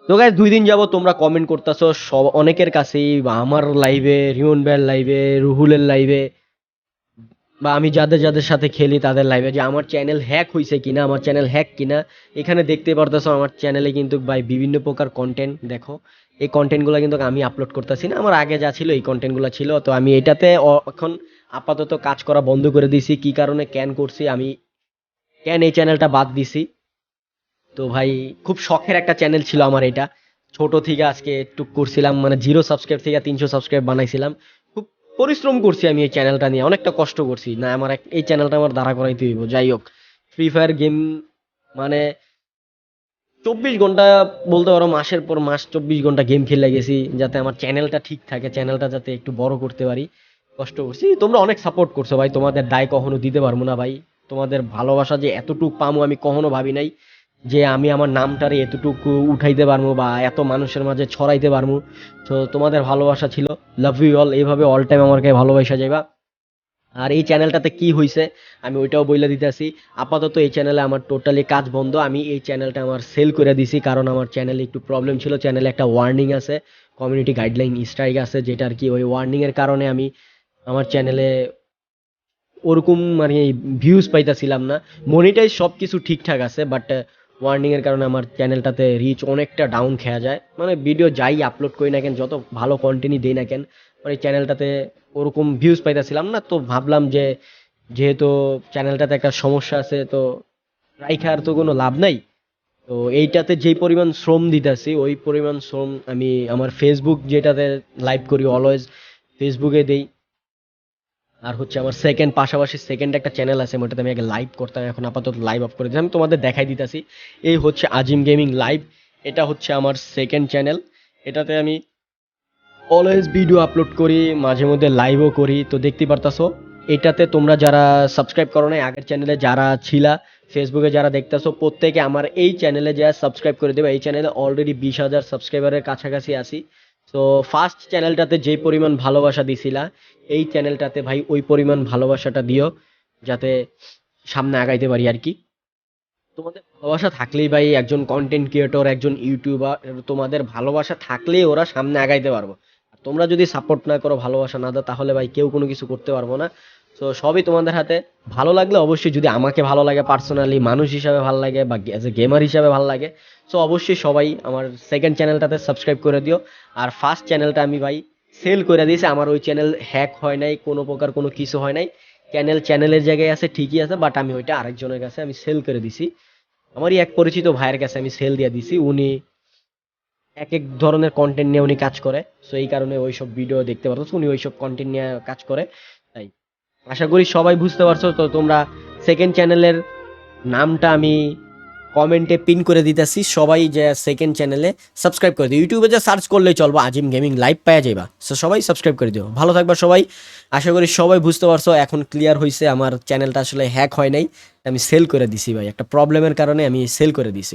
তো গাইস 2 দিন যাবত তোমরা কমেন্ট করতেছো সব অনেকের কাছেই, বা আমার লাইভে, রিমন ভাইয়ের লাইভে, রুহুলের লাইভে, বা আমি যাদের যাদের সাথে খেলি তাদের লাইভে, যে আমার চ্যানেল হ্যাক হয়েছে কিনা, আমার চ্যানেল হ্যাক কিনা। এখানে দেখতে পারতেছো আমার চ্যানেলে কিন্তু ভাই বিভিন্ন প্রকার কন্টেন্ট দেখো। এই কন্টেন্টগুলো কিন্তু আমি আপলোড করতেছি না, আমার আগে যা ছিল এই কন্টেন্টগুলো ছিল। তো আমি এটাতে এখন আপাতত কাজ করা বন্ধ করে দিছি। কি কারণে ক্যান করছি আমি, কেন এই চ্যানেলটা বাদ দিছি। তো ভাই খুব শখের একটা চ্যানেল ছিল আমার এটা, ছোট থেকে আজকে টুক করছিলাম, মানে 0 সাবস্ক্রাইব থেকে 300 সাবস্ক্রাইব বানাইছিলাম। খুব পরিশ্রম করছি আমি এই চ্যানেলটা নিয়ে, অনেকটা কষ্ট করছি না, আমার এই চ্যানেলটা আমার দাঁড়া করাইতে হইব। যাই হোক, ফ্রি ফায়ার গেম মানে 24 ঘন্টা, বলতে পারো মাসের পর মাস 24 ঘন্টা গেম খেলে গেছি, যাতে আমার চ্যানেলটা ঠিক থাকে, চ্যানেলটা যাতে একটু বড় করতে পারি। কষ্ট করছি, তোমরা অনেক সাপোর্ট করছো ভাই, তোমাদের দায় কখনো দিতে পারবো না ভাই। তোমাদের ভালোবাসা যে এতটুক পামো আমি কখনো ভাবি নাই, যে আমি আমার নামটারে এতটুকু উঠাইতে পারবো বা এত মানুষের মাঝে ছড়াইতে পারবো। তো তোমাদের ভালোবাসা ছিল, লাভ ইউ অল, এইভাবে অল টাইম আমাকে ভালোবাসা যাইবা। আর এই চ্যানেলটাতে কি হইছে আমি ওইটাও বইলা দিতেছি। আপাতত এই চ্যানেলে আমার টোটালি কাজ বন্ধ, আমি এই চ্যানেলটা আমার সেল করে দিছি, কারণ আমার চ্যানেলে একটু প্রবলেম ছিল। চ্যানেলে একটা ওয়ার্নিং আছে, কমিউনিটি গাইডলাইন স্ট্রাইক আছে, যেটা আর কি ওই ওয়ার্নিং এর কারণে আমি আমার চ্যানেলে ওরকম মানে ভিউজ পাইতাছিলাম না। মনিটাইজ সব কিছু ঠিকঠাক আছে, বাট ওয়ার্নিং এর কারণে আমার চ্যানেলটাতে রিচ অনেকটা ডাউন খেয়া যায়। মানে ভিডিও যাই আপলোড করি না কেন, যত ভালো কন্টেন্টই দেই না কেন, মানে চ্যানেলটাতে ওরকম ভিউজ পাইতাছিলাম না। তো ভাবলাম যে যেহেতু চ্যানেলটাতে একটা সমস্যা আছে, তো রাইখা আর তো কোনো লাভ নাই। তো এইটাতে যেই পরিমাণ শ্রম দিতেছি ওই পরিমাণ শ্রম আমি আমার ফেসবুক, যেটাতে লাইভ করি অলওয়েজ ফেসবুকে দেই। আর হচ্ছে আমার সেকেন্ড, পাশাপাশি সেকেন্ড একটা চ্যানেল আছে, ওটাতে আমি আগে লাইভ করতাম, এখন আপাতত লাইভ অফ করে দিয়েছি। আমি তোমাদের দেখাই দিতেছি, এই হচ্ছে আজিম গেমিং লাইভ। এটা হচ্ছে আমার সেকেন্ড চ্যানেল। এটাতে আমি অলওয়েজ ভিডিও আপলোড করি, মাঝে মধ্যে লাইভও করি। তো দেখতেই পারতাছো, এটাতে তোমরা যারা সাবস্ক্রাইব করো না, আগের চ্যানেলে যারা ছিলা, ফেসবুকে যারা দেখতেছো, প্রত্যেকে আমার এই চ্যানেলে যা সাবস্ক্রাইব করে দেবে। এই চ্যানেলে অলরেডি 20,000 সাবস্ক্রাইবারের কাছাকাছি আছি। তো ফার্স্ট চ্যানেলটাতে যেই পরিমাণ ভালোবাসা দিছিলা, এই চ্যানেলটাতে ভাই ওই পরিমাণ ভালোবাসাটা দিও, যাতে সামনে আগাইতে পারি আর কি। তোমাদের ভালোবাসা থাকলেই ভাই একজন কন্টেন্ট ক্রিয়েটর, একজন ইউটিউবার, তোমাদের ভালোবাসা থাকলেই ওরা সামনে আগাইতে পারবো। আর তোমরা যদি সাপোর্ট না করো, ভালোবাসা না দাও, তাহলে ভাই কেউ কোনো কিছু করতে পারবো না। তো সবই তোমাদের হাতে। ভালো লাগলে অবশ্যই, যদি আমাকে ভালো লাগে পার্সোনালি, মানুষ হিসাবে ভালো লাগে, বা অ্যাজ এ গেমার হিসাবে ভালো লাগে, সো অবশ্যই সবাই আমার সেকেন্ড চ্যানেলটাতে সাবস্ক্রাইব করে দিও। আর ফার্স্ট চ্যানেলটা আমি ভাই সেল করে দিয়েছি। আমার ওই চ্যানেল হ্যাক হয় নাই, কোনো প্রকার কোনো কিছু হয় নাই। চ্যানেল চ্যানেলের জায়গায় আছে, ঠিকই আছে, বাট আমি ওইটা আরেকজনের কাছে আমি সেল করে দিছি। আমারই এক পরিচিত ভাইয়ের কাছে আমি সেল দিয়ে দিছি। উনি এক এক ধরনের কন্টেন্ট নিয়ে উনি কাজ করে, সো এই কারণে ওইসব ভিডিও দেখতে পারতো, উনি ওইসব কন্টেন্ট নিয়ে কাজ করে। তাই আশা করি সবাই বুঝতে পারছো। তো তোমরা সেকেন্ড চ্যানেলের নামটা আমি কমেন্টে পিন করে দিতেছি, সবাই যে সেকেন্ড চ্যানেলে সাবস্ক্রাইব করে দিও। ইউটিউবে যা সার্চ করলেই চলবো, আজিম গেমিং লাইভ পাওয়া যাইবা। সো সবাই সাবস্ক্রাইব করে দিও, ভালো থাকবা সবাই। আশা করি সবাই বুঝতে পারছো, এখন ক্লিয়ার হয়েছে আমার চ্যানেলটা আসলে হ্যাক হয় নাই, আমি সেল করে দিছি ভাই, একটা প্রবলেমের কারণে আমি সেল করে দিছি।